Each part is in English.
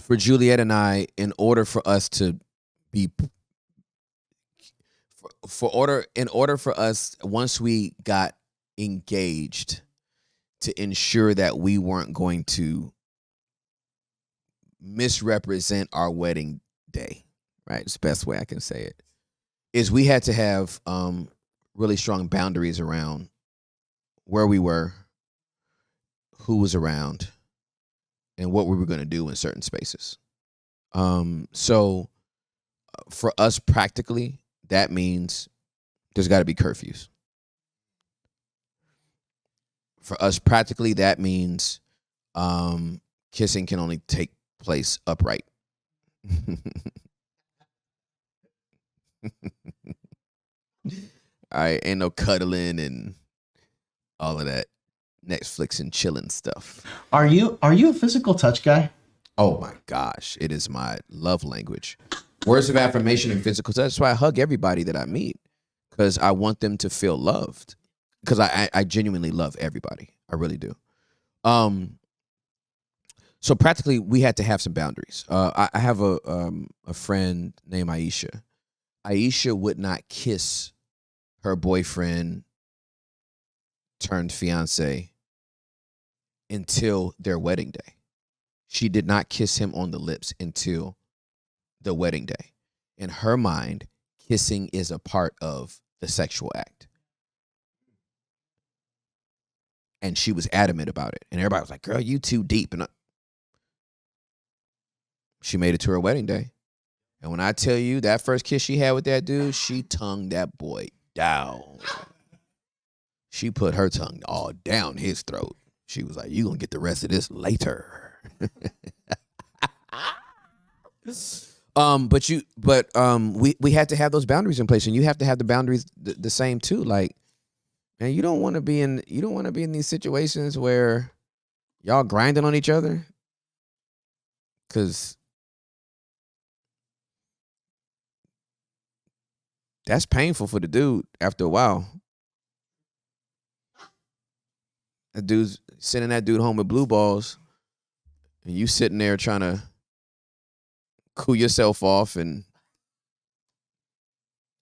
for Juliet and I, in order for us to be in order for us, once we got engaged, to ensure that we weren't going to misrepresent our wedding day, right? It's the best way I can say it, is we had to have really strong boundaries around where we were, who was around, and what we were going to do in certain spaces. So for us practically, that means there's got to be curfews. For us practically, that means kissing can only take place upright. All right, ain't no cuddling and all of that Netflix and chilling stuff. Are you a physical touch guy? Oh my gosh, it is my love language. Words of affirmation and physical touch. That's why I hug everybody that I meet, because I want them to feel loved. Because I genuinely love everybody. I really do. So practically, we had to have some boundaries. I have a friend named Aisha. Aisha would not kiss her boyfriend turned fiance until their wedding day. She did not kiss him on the lips until the wedding day. In her mind, kissing is a part of the sexual act. And she was adamant about it. And everybody was like, girl, you too deep. And she made it to her wedding day. And when I tell you that first kiss she had with that dude, she tongued that boy down. She put her tongue all down his throat. She was like, you going to get the rest of this later. We had to have those boundaries in place, and you have to have the boundaries the same too. Like, man, you don't want to be in these situations where y'all grinding on each other, because that's painful for the dude after a while. That dude's sending that dude home with blue balls, and you sitting there trying to cool yourself off, and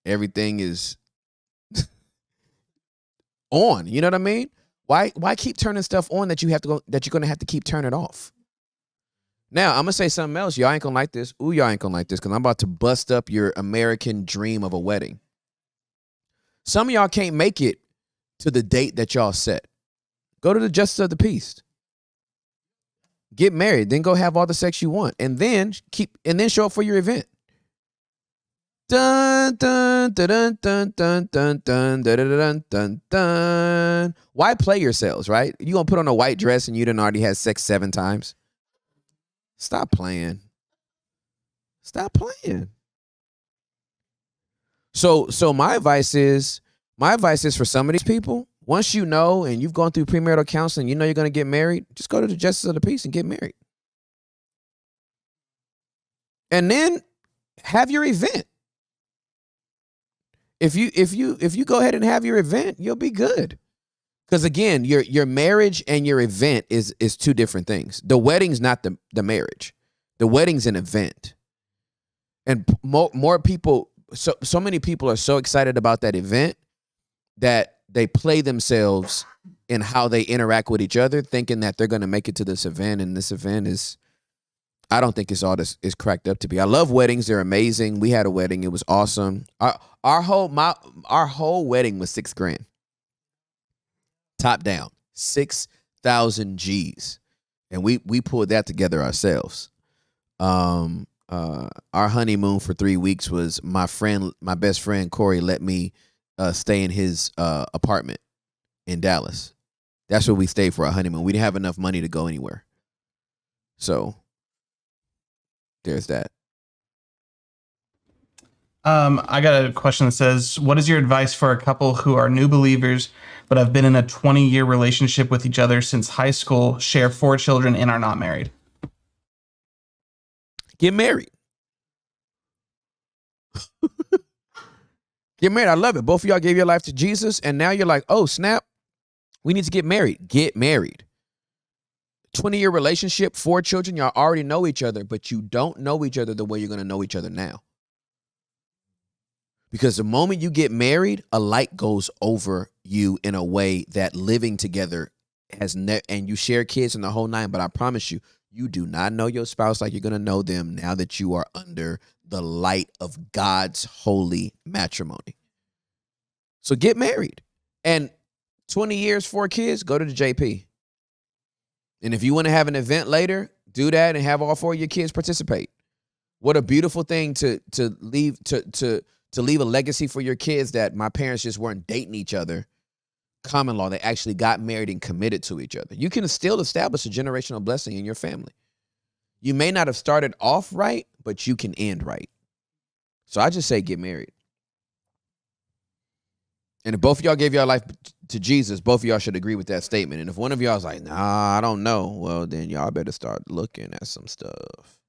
everything is on. You know what I mean? Why keep turning stuff on that you're gonna have to keep turning off? Now I'm gonna say something else. Y'all ain't gonna like this. Ooh, y'all ain't gonna like this, because I'm about to bust up your American dream of a wedding. Some of y'all can't make it to the date that y'all set. Go to the justice of the peace. Get married, then go have all the sex you want, and then show up for your event. Dun dun dun dun dun dun dun dun dun dun dun. Why play yourselves, right? You gonna put on a white dress and you done already had sex 7 times? Stop playing. Stop playing. So my advice is for some of these people, once you know and you've gone through premarital counseling, you know you're going to get married, just go to the justice of the peace and get married. And then have your event. If you go ahead and have your event, you'll be good. Because again, your marriage and your event is 2 different things. The wedding's not the marriage. The wedding's an event. And more people, so many people are so excited about that event that they play themselves in how they interact with each other, thinking that they're going to make it to this event. And this event is, I don't think it's all this is cracked up to be. I love weddings. They're amazing. We had a wedding. It was awesome. Our whole wedding was $6,000. Top down, 6,000 G's. And we pulled that together ourselves. Our honeymoon for 3 weeks was my best friend, Corey, let me stay in his apartment in Dallas. That's where we stayed for our honeymoon. We didn't have enough money to go anywhere. So there's that. I got a question that says, what is your advice for a couple who are new believers but have been in a 20-year relationship with each other since high school, share 4 children, and are not married? Get married. Get married. I love it. Both of y'all gave your life to Jesus, and now you're like, oh, snap, we need to get married. Get married. 20-year relationship, 4 children, y'all already know each other, but you don't know each other the way you're going to know each other now. Because the moment you get married, a light goes over you in a way that living together and you share kids in the whole nine. But I promise you, you do not know your spouse like you're going to know them now that you are under the light of God's holy matrimony. So get married. And 20 years, 4 kids, go to the JP. And if you want to have an event later, do that and have all 4 of your kids participate. What a beautiful thing to leave to leave a legacy for your kids, that my parents just weren't dating each other. Common law, they actually got married and committed to each other. You can still establish a generational blessing in your family. You may not have started off right, but you can end right. So I just say get married. And if both of y'all gave your life to Jesus, both of y'all should agree with that statement. And if one of y'all is like, nah, I don't know, well, then y'all better start looking at some stuff.